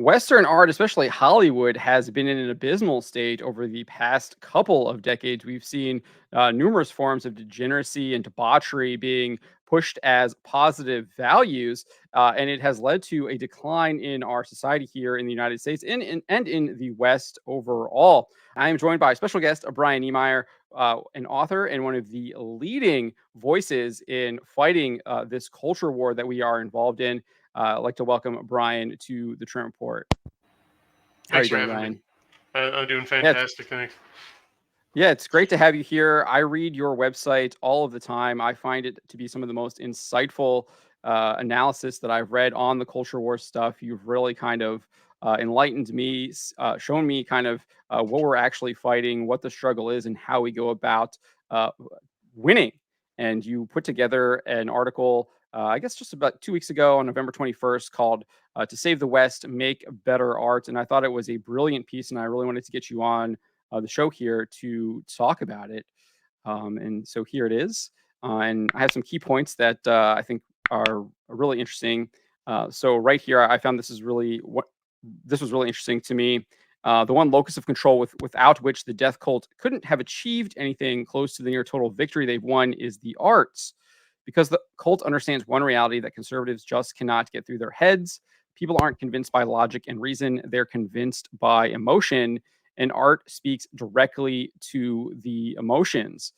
Western art, especially Hollywood, has been in an abysmal state over the past couple of decades. We've seen numerous forms of degeneracy and debauchery being pushed as positive values, and it has led to a decline in our society here in the United States and in the West overall. I am joined by special guest Brian Niemeier, an author and one of the leading voices in fighting this culture war that we are involved in. I'd like to welcome Brian to the Trent Report. How are Thanks you for doing, having me. Brian? I'm doing Yeah, fantastic. Thanks. it's great to have you here. I read your website all of the time. I find it to be some of the most insightful analysis that I've read on the culture war stuff. You've really kind of enlightened me, shown me kind of what we're actually fighting, what the struggle is, and how we go about uh, winning. And you put together an article, I guess just about 2 weeks ago on November 21st called To Save the West, Make Better Art. And I thought it was a brilliant piece, and I really wanted to get you on the show here to talk about it. And so here it is. And I have some key points that I think are really interesting. So right here, I found this was really interesting to me. The one locus of control without which the death cult couldn't have achieved anything close to the near total victory they've won is the arts. Because the cult understands one reality that conservatives just cannot get through their heads. People aren't convinced by logic and reason, they're convinced by emotion, and art speaks directly to the emotions.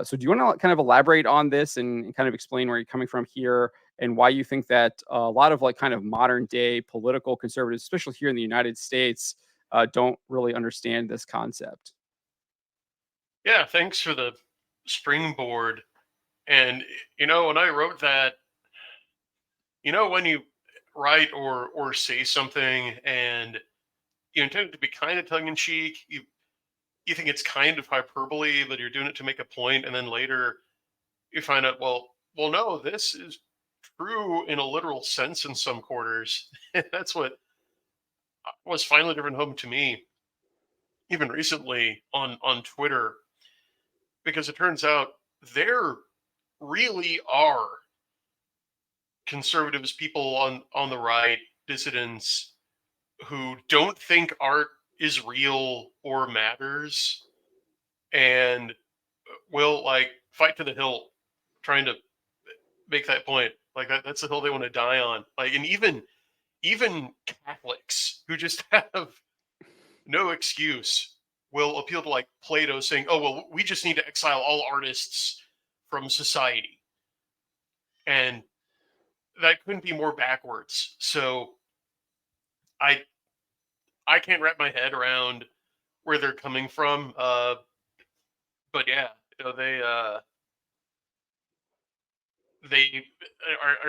So, do you want to kind of elaborate on this and kind of explain where you're coming from here and why you think that a lot of like kind of modern day political conservatives, especially here in the United States, don't really understand this concept? Yeah, thanks for the springboard. And when I wrote that, when you write or say something and you intend it to be kind of tongue in cheek, you think it's kind of hyperbole, but you're doing it to make a point, and then later you find out, well, no, this is true in a literal sense in some quarters. That's what was finally driven home to me, even recently on Twitter, because it turns out there really are conservatives, people on the right, dissidents who don't think art is real or matters, and will like fight to the hilt trying to make that point. Like that's the hill they want to die on. Like, and even Catholics who just have no excuse will appeal to like Plato, saying, "Oh well, we just need to exile all artists from society," and that couldn't be more backwards. So I I can't wrap my head around where they're coming from. But yeah, they are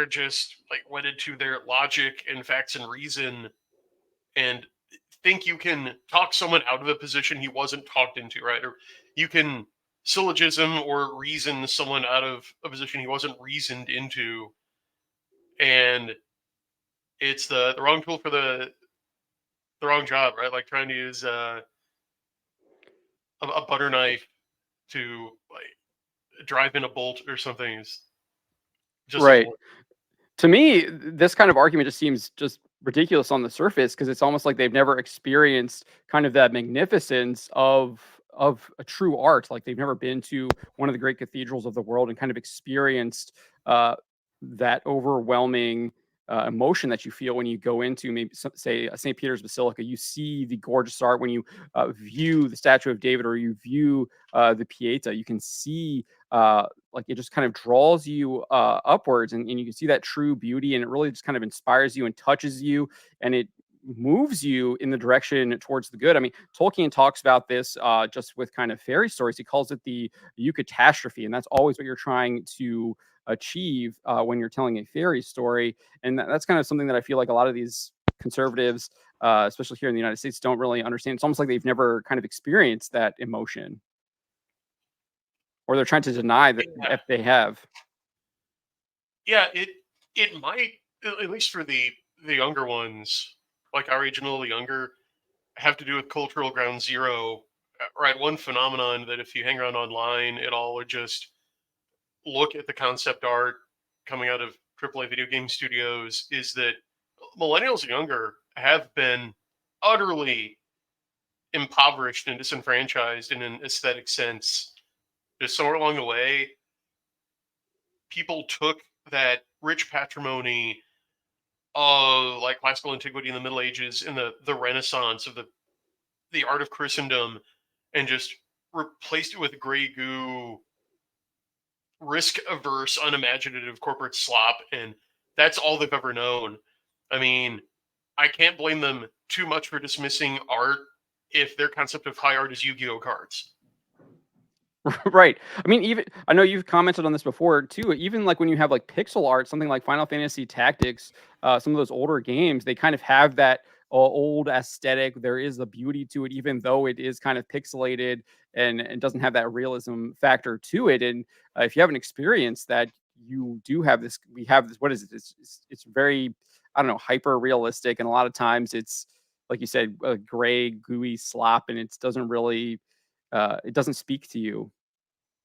just like wedded to their logic and facts and reason, and think you can talk someone out of a position he wasn't talked into, right? Or you can syllogism or reason someone out of a position he wasn't reasoned into, and it's the wrong tool for the wrong job, right? Like trying to use a butter knife to like drive in a bolt or something is just doesn't Right. work. To me, this kind of argument just seems just ridiculous on the surface because it's almost like they've never experienced kind of that magnificence of a true art. Like they've never been to one of the great cathedrals of the world and kind of experienced that overwhelming emotion that you feel when you go into maybe say a St. Peter's Basilica. You see the gorgeous art when you view the Statue of David or you view the Pieta. You can see like it just kind of draws you upwards and you can see that true beauty and it really just kind of inspires you and touches you and it moves you in the direction towards the good. I mean, Tolkien talks about this just with kind of fairy stories. He calls it the eucatastrophe, and that's always what you're trying to achieve when you're telling a fairy story. And that's kind of something that I feel like a lot of these conservatives, especially here in the United States, don't really understand. It's almost like they've never kind of experienced that emotion, or they're trying to deny that Yeah, if they have. yeah. It might, at least for the younger ones, like our age and a little younger, have to do with cultural ground zero. Right, one phenomenon that if you hang around online at all or just look at the concept art coming out of AAA video game studios is that millennials and younger have been utterly impoverished and disenfranchised in an aesthetic sense. Just somewhere along the way, people took that rich patrimony of like classical antiquity in the Middle Ages and the Renaissance of the art of Christendom and just replaced it with gray goo, risk averse, unimaginative corporate slop, and that's all they've ever known. I mean, I can't blame them too much for dismissing art if their concept of high art is Yu-Gi-Oh cards. Right. I mean, even I know you've commented on this before too. Even like when you have like pixel art, something like Final Fantasy Tactics, some of those older games, they kind of have that old aesthetic. There is a beauty to it, even though it is kind of pixelated and doesn't have that realism factor to it. And if you haven't experienced that, you do have this. We have this. What is it? It's very, I don't know, hyper realistic, and a lot of times it's like you said, gray, gooey slop, and it doesn't really it doesn't speak to you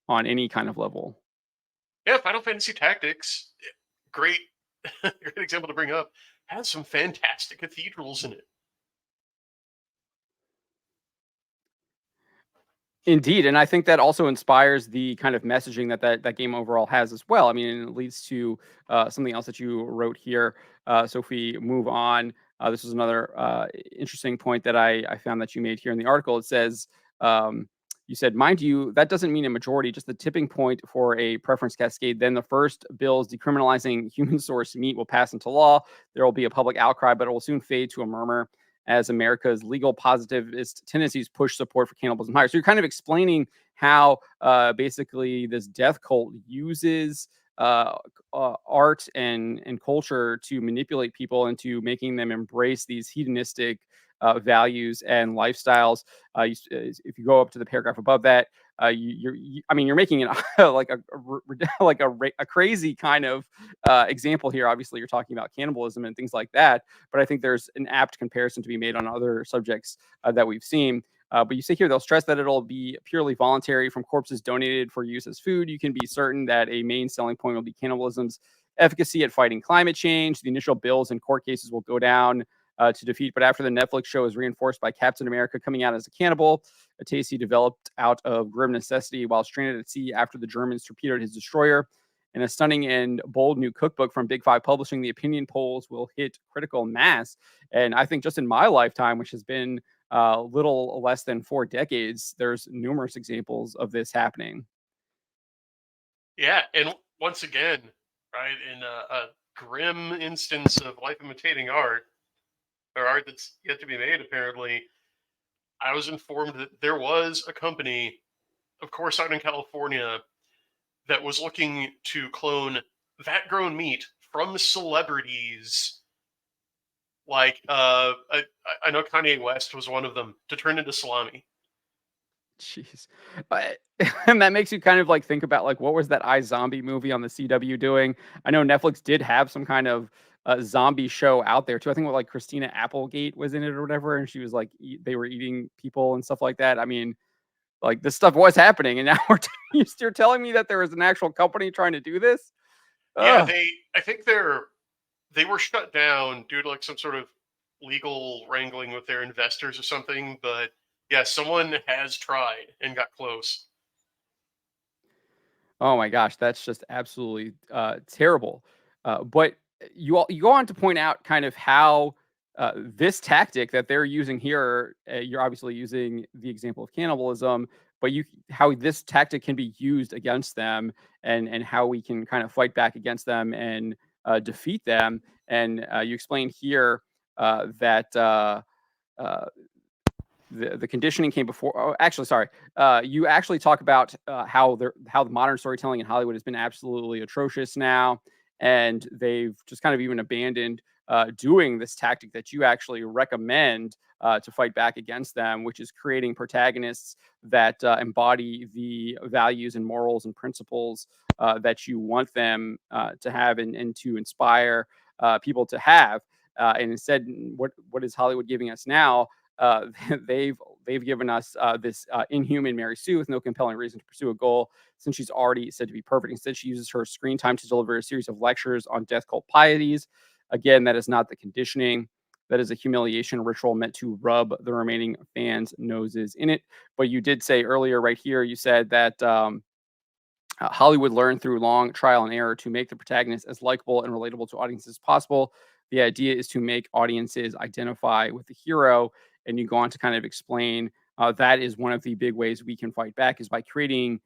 on any kind of level. Yeah, Final Fantasy Tactics, great, great example to bring up, has some fantastic cathedrals in it. Indeed, and I think that also inspires the kind of messaging that game overall has as well. I mean, it leads to something else that you wrote here. So if we move on, this is another interesting point that I found that you made here in the article. It says, you said, mind you, that doesn't mean a majority, just the tipping point for a preference cascade. Then the first bills decriminalizing human source meat will pass into law. There will be a public outcry, but it will soon fade to a murmur as America's legal positivist tendencies push support for cannibalism higher. So you're kind of explaining how basically this death cult uses art and culture to manipulate people into making them embrace these hedonistic values and lifestyles. If you go up to the paragraph above that, I mean, you're making it like a crazy kind of example here. Obviously, you're talking about cannibalism and things like that, but I think there's an apt comparison to be made on other subjects that we've seen. But you say here they'll stress that it'll be purely voluntary from corpses donated for use as food. You can be certain that a main selling point will be cannibalism's efficacy at fighting climate change. The initial bills and court cases will go down to defeat, but after the Netflix show is reinforced by Captain America coming out as a cannibal, a taste he developed out of grim necessity while stranded at sea after the Germans torpedoed his destroyer. In a stunning and bold new cookbook from Big Five Publishing, the opinion polls will hit critical mass. And I think just in my lifetime, which has been little less than 4 decades, there's numerous examples of this happening. Yeah, and once again, right, in a grim instance of life imitating art, or art that's yet to be made, apparently, I was informed that there was a company, of course, out in California, that was looking to clone vat grown meat from celebrities. Like, I know Kanye West was one of them to turn into salami. Jeez. But and that makes you kind of like think about like what was that iZombie movie on the CW doing? I know Netflix did have some kind of zombie show out there too. I think what like Christina Applegate was in it or whatever, and she was like they were eating people and stuff like that. I mean, like this stuff was happening, and now you're telling me that there was an actual company trying to do this? Yeah, Ugh. I think they were shut down due to like some sort of legal wrangling with their investors or something. But yeah, someone has tried and got close. Oh my gosh, that's just absolutely terrible. But you go on to point out kind of how this tactic that they're using here. You're obviously using the example of cannibalism, but you how this tactic can be used against them, and how we can kind of fight back against them and defeat them. And you explain here that. Uh, the conditioning came before. Oh, actually, sorry. You actually talk about how the modern storytelling in Hollywood has been absolutely atrocious now, and they've just kind of even abandoned doing this tactic that you actually recommend to fight back against them, which is creating protagonists that embody the values and morals and principles that you want them to have and to inspire people to have. And instead, what is Hollywood giving us now? uh, they've given us this inhuman Mary Sue with no compelling reason to pursue a goal since she's already said to be perfect. Instead, she uses her screen time to deliver a series of lectures on death cult pieties. Again, that is not the conditioning. that is a humiliation ritual meant to rub the remaining fans' noses in it. But you did say earlier, right here, you said that Hollywood learned through long trial and error to make the protagonist as likable and relatable to audiences as possible. The idea is to make audiences identify with the hero. And you go on to kind of explain that is one of the big ways we can fight back is by creating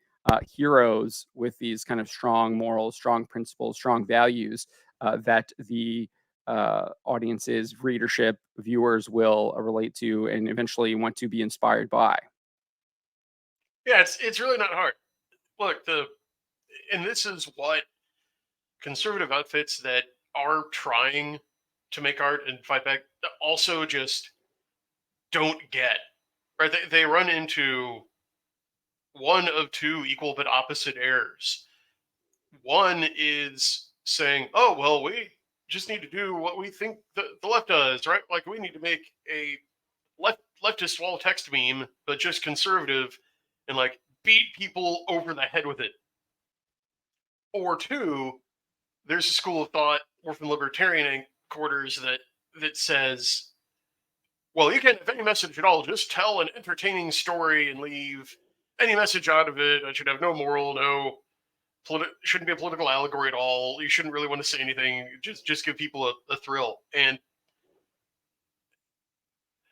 heroes with these kind of strong morals, strong principles, strong values that the audiences, readership, viewers will relate to and eventually want to be inspired by. Yeah, it's really not hard. Look, and this is what conservative outfits that are trying to make art and fight back also just don't get. Right? They run into one of two equal but opposite errors. One is saying, "Oh well, we just need to do what we think the left does, right? Like we need to make a leftist wall text meme, but just conservative, and like beat people over the head with it." Or two, there's a school of thought more from libertarian quarters that says, well, you can't have any message at all. Just tell an entertaining story and leave any message out of it. It should have no moral, no shouldn't be a political allegory at all. You shouldn't really want to say anything. Just give people a thrill. And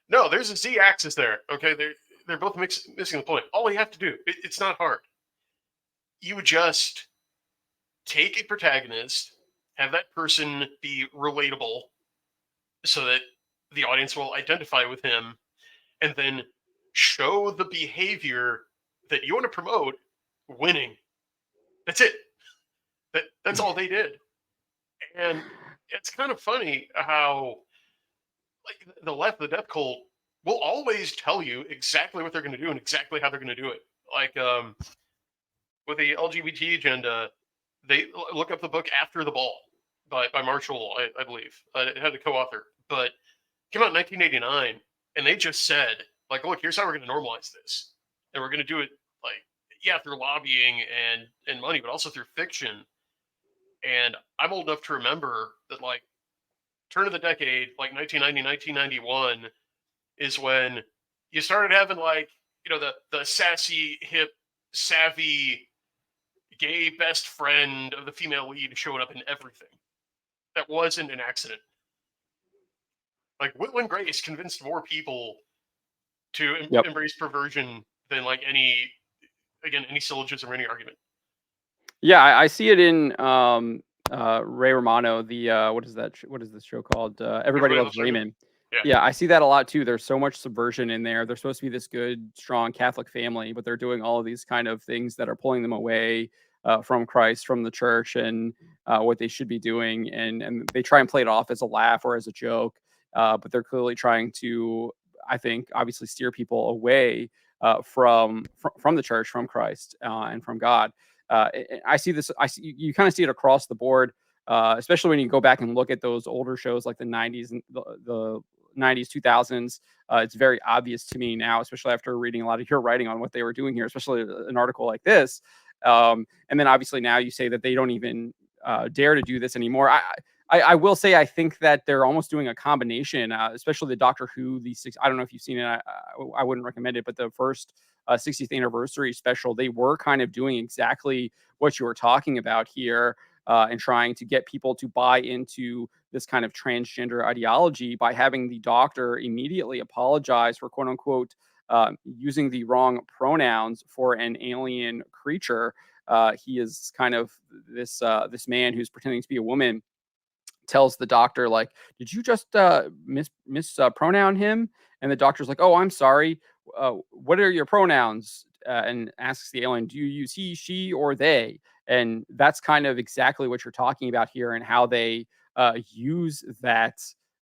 no, there's a z-axis there. Okay, they're both missing the point. All you have to do, it's not hard. You would just take a protagonist, have that person be relatable, so that the audience will identify with him, and then show the behavior that you want to promote winning. That's it. That's all they did. And it's kind of funny how like the left, the death cult, will always tell you exactly what they're going to do and exactly how they're going to do it. Like with the LGBT agenda, they look up the book After the Ball by Marshall, I believe. It had a co-author, but it came out in 1989, and they just said, like, look, here's how we're going to normalize this, and we're going to do it like, yeah, through lobbying and money, but also through fiction. And I'm old enough to remember that, like, turn of the decade, like 1990, 1991, is when you started having like, the sassy, hip, savvy, gay best friend of the female lead showing up in everything. That wasn't an accident. Like Whitland Grace convinced more people to Yep. embrace perversion than like any syllogism or any argument. Yeah, I see it in Ray Romano. The what is that? What is this show called? Everybody Everybody Loves loves Raymond. Raymond. Yeah. Yeah, I see that a lot too. There's so much subversion in there. They're supposed to be this good, strong Catholic family, but they're doing all of these kind of things that are pulling them away from Christ, from the church, and what they should be doing. And they try and play it off as a laugh or as a joke, but they're clearly trying to, I think, obviously steer people away from the church, from Christ, and from God. I see this. You kind of see it across the board, especially when you go back and look at those older shows like the '90s and the '90s, 2000s. It's very obvious to me now, especially after reading a lot of your writing on what they were doing here, especially an article like this. And then obviously now you say that they don't even dare to do this anymore. I will say I think that they're almost doing a combination, especially the Doctor Who. I don't know if you've seen it. I wouldn't recommend it, but the first 60th anniversary special, they were kind of doing exactly what you were talking about here, and trying to get people to buy into this kind of transgender ideology by having the Doctor immediately apologize for quote unquote using the wrong pronouns for an alien creature. He is kind of this man who's pretending to be a woman, tells the doctor like, did you just pronoun him? And the doctor's like, oh, I'm sorry, what are your pronouns? And asks the alien, do you use he, she, or they? And that's kind of exactly what you're talking about here, and how they use that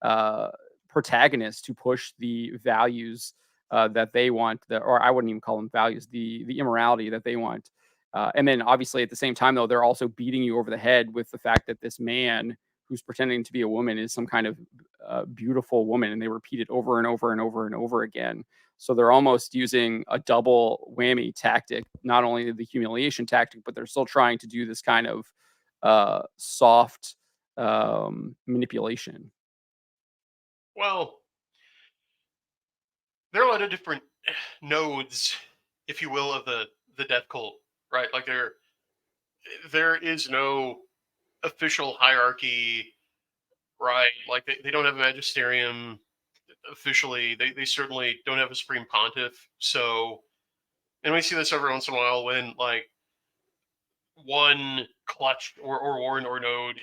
uh, protagonist to push the values that they want, or I wouldn't even call them values, the immorality that they want. And then obviously at the same time, though, they're also beating you over the head with the fact that this man who's pretending to be a woman is some kind of beautiful woman, and they repeat it over and over and over and over again. So they're almost using a double whammy tactic, not only the humiliation tactic, but they're still trying to do this kind of soft manipulation. Well, there are a lot of different nodes, if you will, of the death cult, right? Like there is no official hierarchy, right? Like they don't have a magisterium officially. They certainly don't have a supreme pontiff. So, and we see this every once in a while when like one clutch or warren or node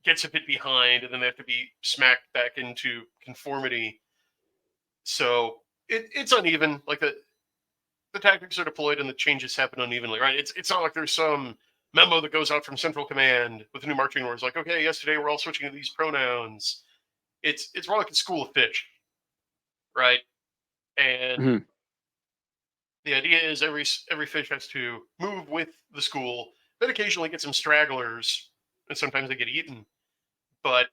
gets a bit behind, and then they have to be smacked back into conformity. So it's uneven. Like the tactics are deployed and the changes happen unevenly, right? It's not like there's some memo that goes out from central command with new marching orders, like, okay, yesterday we're all switching to these pronouns. It's more like a school of fish, right? And Mhm. the idea is every fish has to move with the school, but occasionally get some stragglers, and sometimes they get eaten. But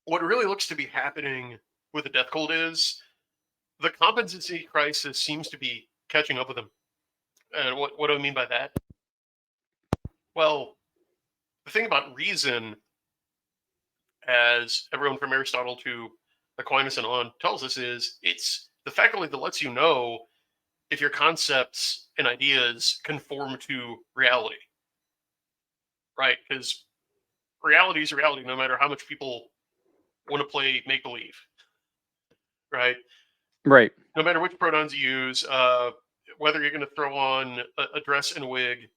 what really looks to be happening with the death cult is the competency crisis seems to be catching up with them. And what do I mean by that? Well, the thing about reason, as everyone from Aristotle to Aquinas and on tells us, is it's the faculty that lets you know if your concepts and ideas conform to reality, right? Because reality is reality, no matter how much people want to play make believe, right? Right. No matter which pronouns you use, whether you're going to throw on a dress and a wig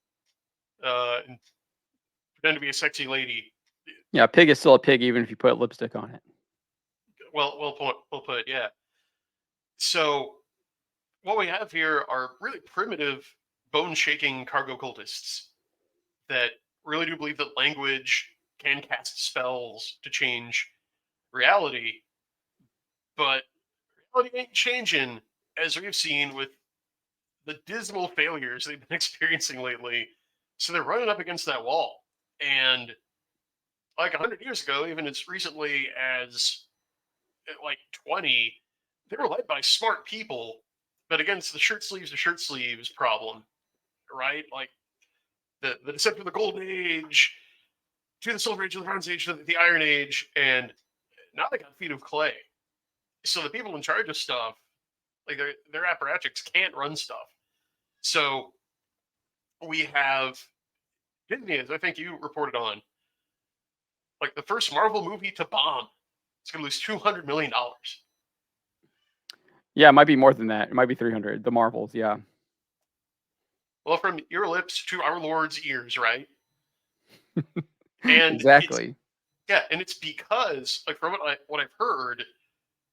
and pretend to be a sexy lady. Yeah, pig is still a pig even if you put lipstick on it. Well put, yeah. So what we have here are really primitive, bone-shaking cargo cultists that really do believe that language can cast spells to change reality, but reality ain't changing, as we've seen with the dismal failures they've been experiencing lately. So they're running up against that wall. And like 100 years ago, even as recently as like 20, they were led by smart people, but against the shirt sleeves to shirt sleeves problem, right? Like the descent from the golden age to the silver age, to the bronze age, to the iron age, and now they got feet of clay. So the people in charge of stuff, like their apparatchiks, can't run stuff. So we have Disney, as I think you reported on, like the first Marvel movie to bomb. It's going to lose $200 million. Yeah, it might be more than that. It might be 300. The Marvels, yeah. Well, from your lips to our Lord's ears, right? And it's Exactly. yeah, and it's because like from what I've heard,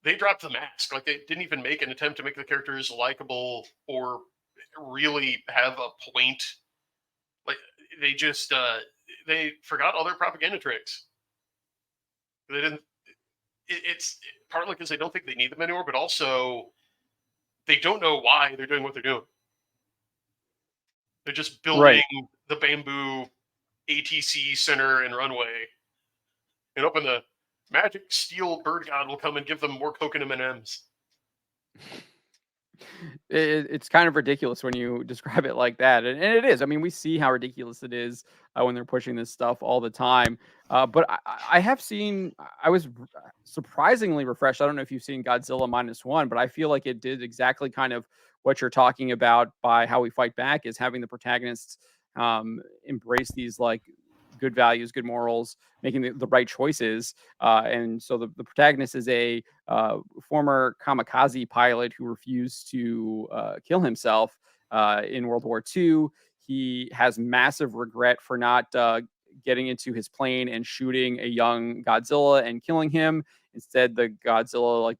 they dropped the mask. Like they didn't even make an attempt to make the characters likable or really have a point. Like they just they forgot all their propaganda tricks. They didn't. It's partly because they don't think they need them anymore, but also they don't know why they're doing what they're doing. They're just building Right. the bamboo ATC center and runway, and hoping the magic steel bird god will come and give them more Coke and M&Ms. It's kind of ridiculous when you describe it like that, and it is. I mean, we see how ridiculous it is when they're pushing this stuff all the time. But I have seen. I was surprisingly refreshed. I don't know if you've seen Godzilla -1, but I feel like it did exactly kind of what you're talking about by how we fight back is having the protagonists embrace these like good values, good morals, making the right choices. And so the protagonist is a former kamikaze pilot who refused to kill himself in World War II. He has massive regret for not getting into his plane and shooting a young Godzilla and killing him. Instead, the Godzilla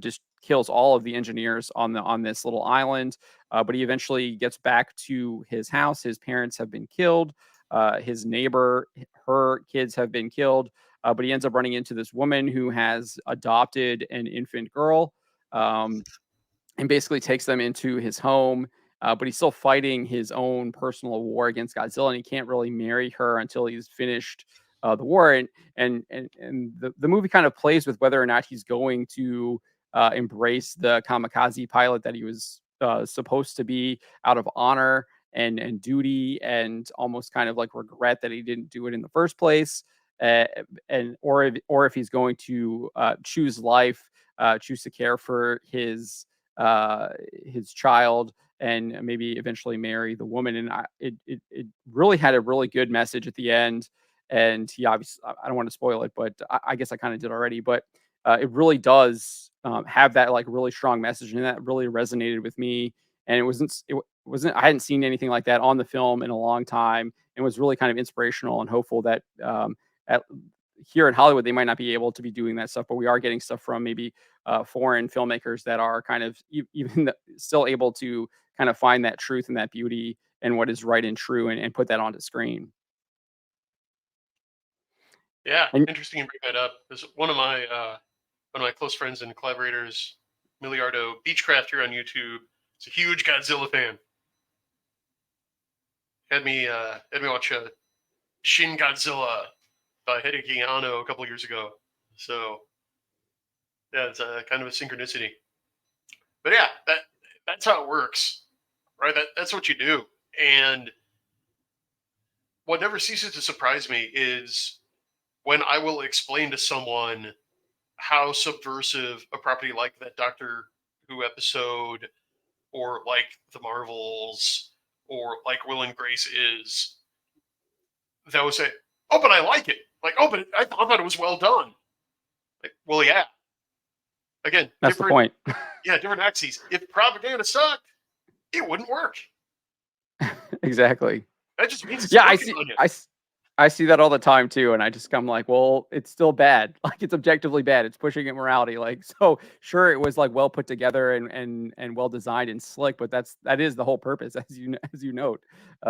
just kills all of the engineers on this little island. But he eventually gets back to his house. His parents have been killed. His neighbor, her kids have been killed. But he ends up running into this woman who has adopted an infant girl, um, and basically takes them into his home. But he's still fighting his own personal war against Godzilla, and he can't really marry her until he's finished the war. And the movie kind of plays with whether or not he's going to embrace the kamikaze pilot that he was supposed to be out of honor and duty and almost kind of like regret that he didn't do it in the first place. uh, and or if he's going to choose life, choose to care for his child, and maybe eventually marry the woman. And it really had a really good message at the end. And he obviously, I don't want to spoil it, but I guess I kind of did already. But it really does have that like really strong message, and that really resonated with me. And it wasn't I hadn't seen anything like that on the film in a long time, and was really kind of inspirational and hopeful that at here in Hollywood they might not be able to be doing that stuff, but we are getting stuff from maybe foreign filmmakers that are kind of even still able to kind of find that truth and that beauty and what is right and true, and put that onto screen. Yeah, And interesting you bring that up. There's one of my close friends and collaborators, Miliardo Beechcraft here on YouTube. He's a huge Godzilla fan. Had me watch Shin Godzilla by Hideki Anno a couple years ago. So yeah, it's kind of a synchronicity. But yeah, that's how it works, right? That's what you do. And what never ceases to surprise me is when I will explain to someone how subversive a property like that Doctor Who episode, or like the Marvels, or like Will and Grace is, they will say, "Oh, but I like it." Like, "Oh, but I thought it was well done." Like, well, yeah. Again, that's the point. different axes. If propaganda sucked, it wouldn't work. Exactly. That just means it's Yeah, working on you. I see that all the time too, and I just come like, well, it's still bad. Like it's objectively bad. It's pushing at morality. Like so, sure, it was like well put together and well designed and slick, but that is the whole purpose, as you note,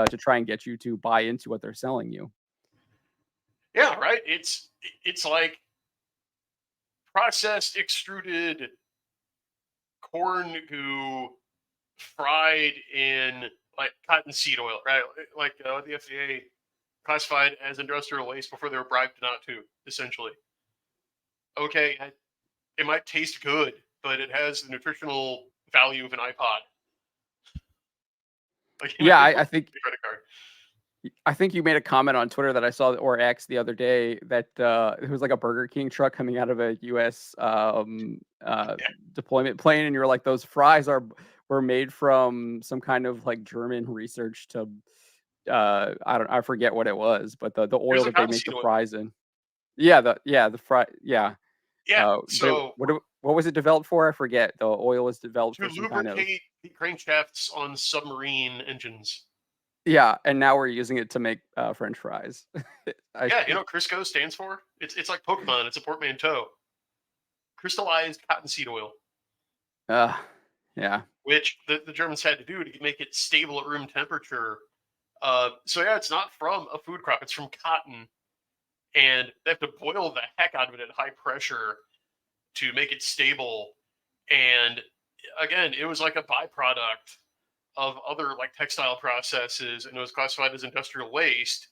to try and get you to buy into what they're selling you. Yeah, right. It's like processed extruded corn goo fried in like cottonseed oil, right? Like the FDA classified as industrial waste before they were bribed not to, essentially. Okay, it might taste good, but it has the nutritional value of an iPod. Like, Yeah, you I think credit card. you made a comment on Twitter that I saw, or X, the other day, that it was like a Burger King truck coming out of a U.S. Yeah, Deployment plane, and you're like, those fries were made from some kind of like German research to I forget what it was, but the it was oil a that they make cottonseed the oil. fries in. Yeah, the fry yeah. Yeah, But so what was it developed for? I forget. The oil was developed to for some kind of. lubricate the crankshafts on submarine engines. Yeah, and now we're using it to make French fries. I Yeah, you know what Crisco stands for? It's like Pokemon. It's a portmanteau. Crystallized cottonseed oil, uh yeah. which the Germans had to do to make it stable at room temperature. So yeah, it's not from a food crop; it's from cotton, and they have to boil the heck out of it at high pressure to make it stable. And again, it was like a byproduct of other like textile processes, and it was classified as industrial waste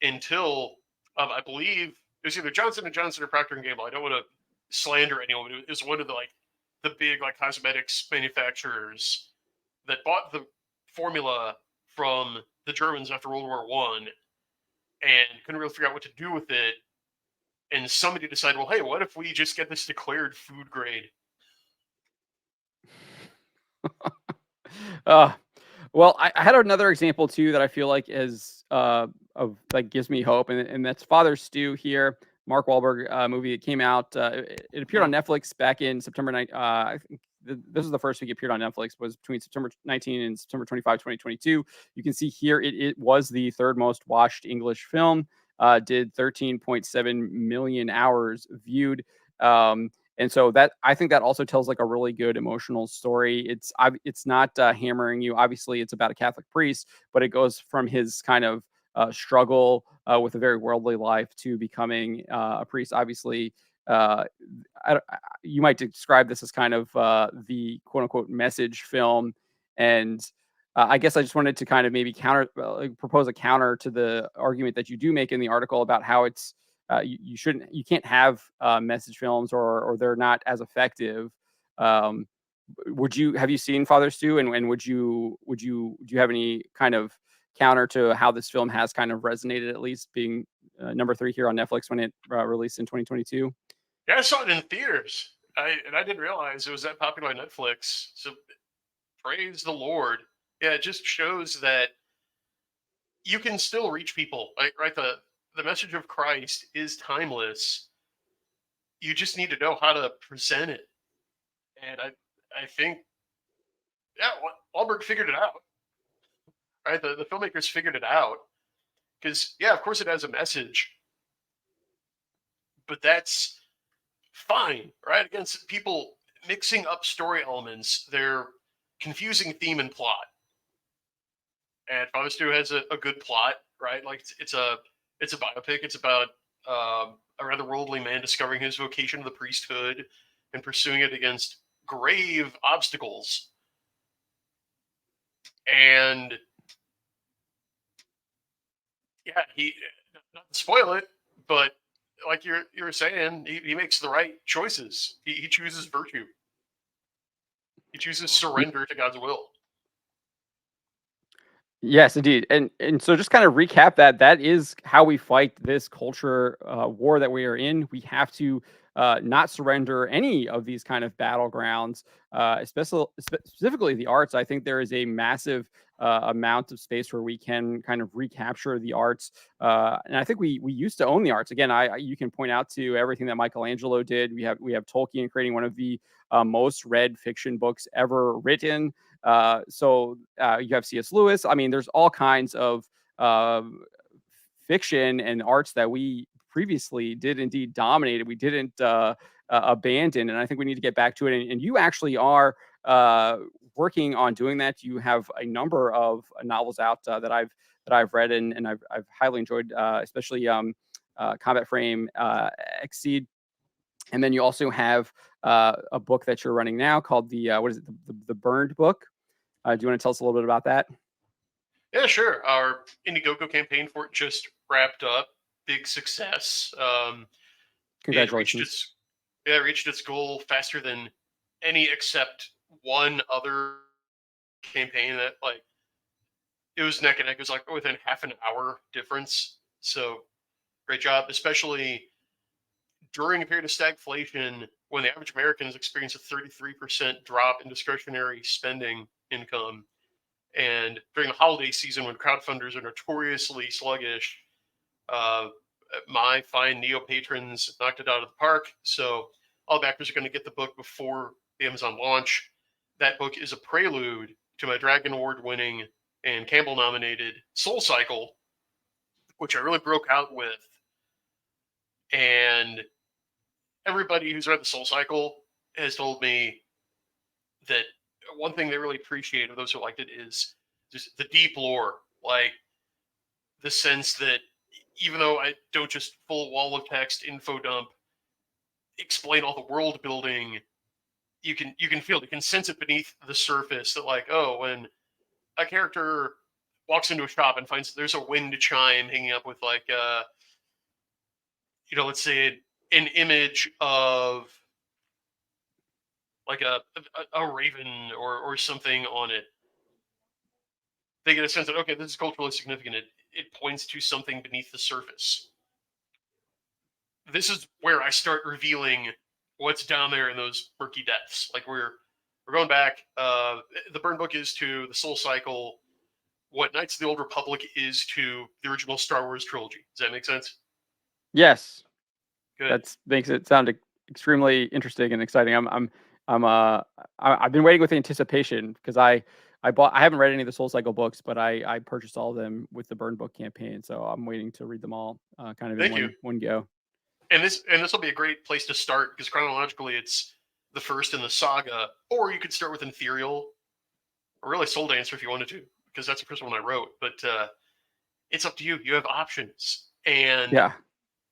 until I believe it was either Johnson and Johnson or Procter and Gamble. I don't want to slander anyone, but it was one of the big like cosmetics manufacturers that bought the formula from the Germans after World War One and couldn't really figure out what to do with it. And somebody decided, well, hey, what if we just get this declared food grade? uh well, I had another example too that I feel like is of like gives me hope, and that's Father Stew here. Mark Wahlberg movie. It came out. It appeared on Hmm. Netflix back in September 9th. I think this was the first week it appeared on Netflix. Was between September 19 and September 25, 2022. You can see here it was the third most watched English film. Did 13.7 million hours viewed. And so that I think that also tells like a really good emotional story. It's not hammering you. Obviously, it's about a Catholic priest, but it goes from his kind of struggle with a very worldly life to becoming a priest. Obviously, uh, you might describe this as kind of the quote unquote message film. And I guess I just wanted to kind of maybe propose a counter to the argument that you do make in the article about how you can't have message films, or they're not as effective. Um, have you seen Father Stew, and do you have any kind of counter to how this film has kind of resonated, at least being number 3 here on Netflix when it released in 2022. Yeah, I saw it in theaters. I didn't realize it was that popular on Netflix. So praise the Lord. Yeah, it just shows that you can still reach people. Like, right, the message of Christ is timeless. You just need to know how to present it. And I think, yeah, Wahlberg figured it out. Right, the filmmakers figured it out. Because, yeah, of course it has a message, but that's fine, right? Against people mixing up story elements, they're confusing theme and plot. And Father Stu has a good plot, right? Like it's a biopic. It's about a rather worldly man discovering his vocation to the priesthood and pursuing it against grave obstacles. And yeah, he, not to spoil it, but like you were saying, he makes the right choices. He chooses virtue. He chooses surrender to God's will. Yes, indeed. And so just kind of recap that that is how we fight this culture war that we are in. We have to not surrender any of these kind of battlegrounds, specifically the arts. I think there is a massive amount of space where we can kind of recapture the arts. And I think we used to own the arts. Again, you can point out to everything that Michelangelo did. We have Tolkien creating one of the most read fiction books ever written. You have C.S. Lewis. I mean, there's all kinds of fiction and arts that we previously did indeed dominate. We didn't abandon, and I think we need to get back to it. And you actually are working on doing that. You have a number of novels out that I've read and I've highly enjoyed, especially Combat Frame, Exceed. And then you also have a book that you're running now called what is it? The Burned Book. Do you want to tell us a little bit about that? Yeah, sure. Our Indiegogo campaign for it just wrapped up. Big success. It reached Congratulations. its yeah, it reached its goal faster than any except one other campaign that like it was neck and neck. It was like within half an hour difference. So great job, especially during a period of stagflation when the average American has experienced a 33% drop in discretionary spending income. And during the holiday season when crowdfunders are notoriously sluggish, uh, my fine Neo patrons knocked it out of the park. So all backers are going to get the book before the Amazon launch. That book is a prelude to my Dragon Award winning and Campbell nominated Soul Cycle, which I really broke out with. And everybody who's read the Soul Cycle has told me that one thing they really appreciate of those who liked it is just the deep lore, like the sense that even though I don't just full wall of text info dump explain all the world building, you can feel it, you can sense it beneath the surface that like, oh, when a character walks into a shop and finds there's a wind chime hanging up with like let's say an image of like a raven or something on it, they get a sense that okay, this is culturally significant. It points to something beneath the surface. This is where I start revealing what's down there in those murky depths. Like we're going back. The Burn Book is to the Soul Cycle what Knights of the Old Republic is to the original Star Wars trilogy. Does that make sense? Yes, Good. that makes it sound extremely interesting and exciting. I've been waiting with anticipation because I haven't read any of the Soul Cycle books, but I purchased all of them with the Burn Book campaign, so I'm waiting to read them all kind of in Thank you. one go. And this will be a great place to start because chronologically it's the first in the saga, or you could start with Ethereal, or really Soul Dancer if you wanted to, because that's the first one I wrote. But it's up to you. You have options. And Yeah.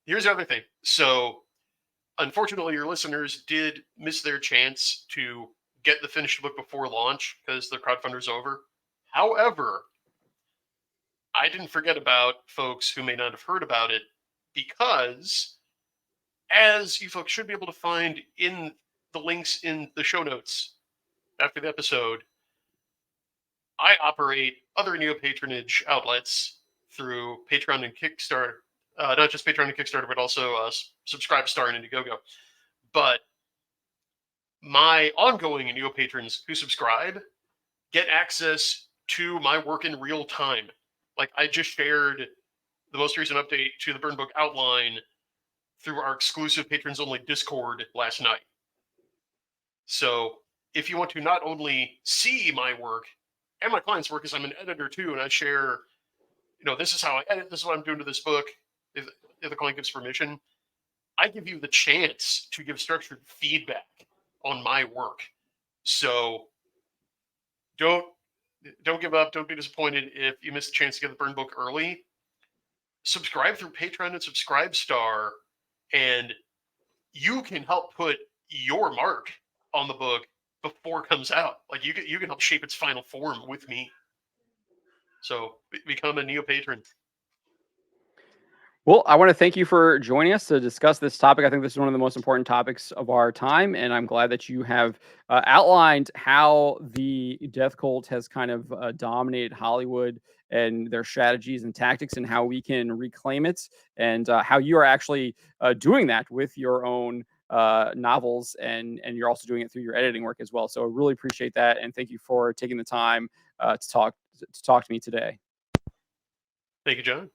here's the other thing. So unfortunately, your listeners did miss their chance to get the finished book before launch because the crowdfunder's over. However, I didn't forget about folks who may not have heard about it because, as you folks should be able to find in the links in the show notes after the episode, I operate other neo patronage outlets through Patreon and Kickstarter not just Patreon and Kickstarter, but also Subscribe, Star, and Indiegogo. But my ongoing Neo patrons who subscribe get access to my work in real time. Like, I just shared the most recent update to the Burn Book outline through our exclusive patrons only Discord last night. So if you want to not only see my work and my clients' work, as I'm an editor too, and I share, this is how I edit, this is what I'm doing to this book, if the client gives permission, I give you the chance to give structured feedback on my work. So don't give up. Don't be disappointed if you miss the chance to get the Burn Book early. Subscribe through Patreon and Subscribe Star, and you can help put your mark on the book before it comes out. Like, you can help shape its final form with me. So become a Neo patron. Well, I want to thank you for joining us to discuss this topic. I think this is one of the most important topics of our time, and I'm glad that you have outlined how the death cult has kind of dominated Hollywood and their strategies and tactics, and how we can reclaim it, and how you are actually doing that with your own novels, and you're also doing it through your editing work as well. So I really appreciate that, and thank you for taking the time to talk to me today. Thank you, John.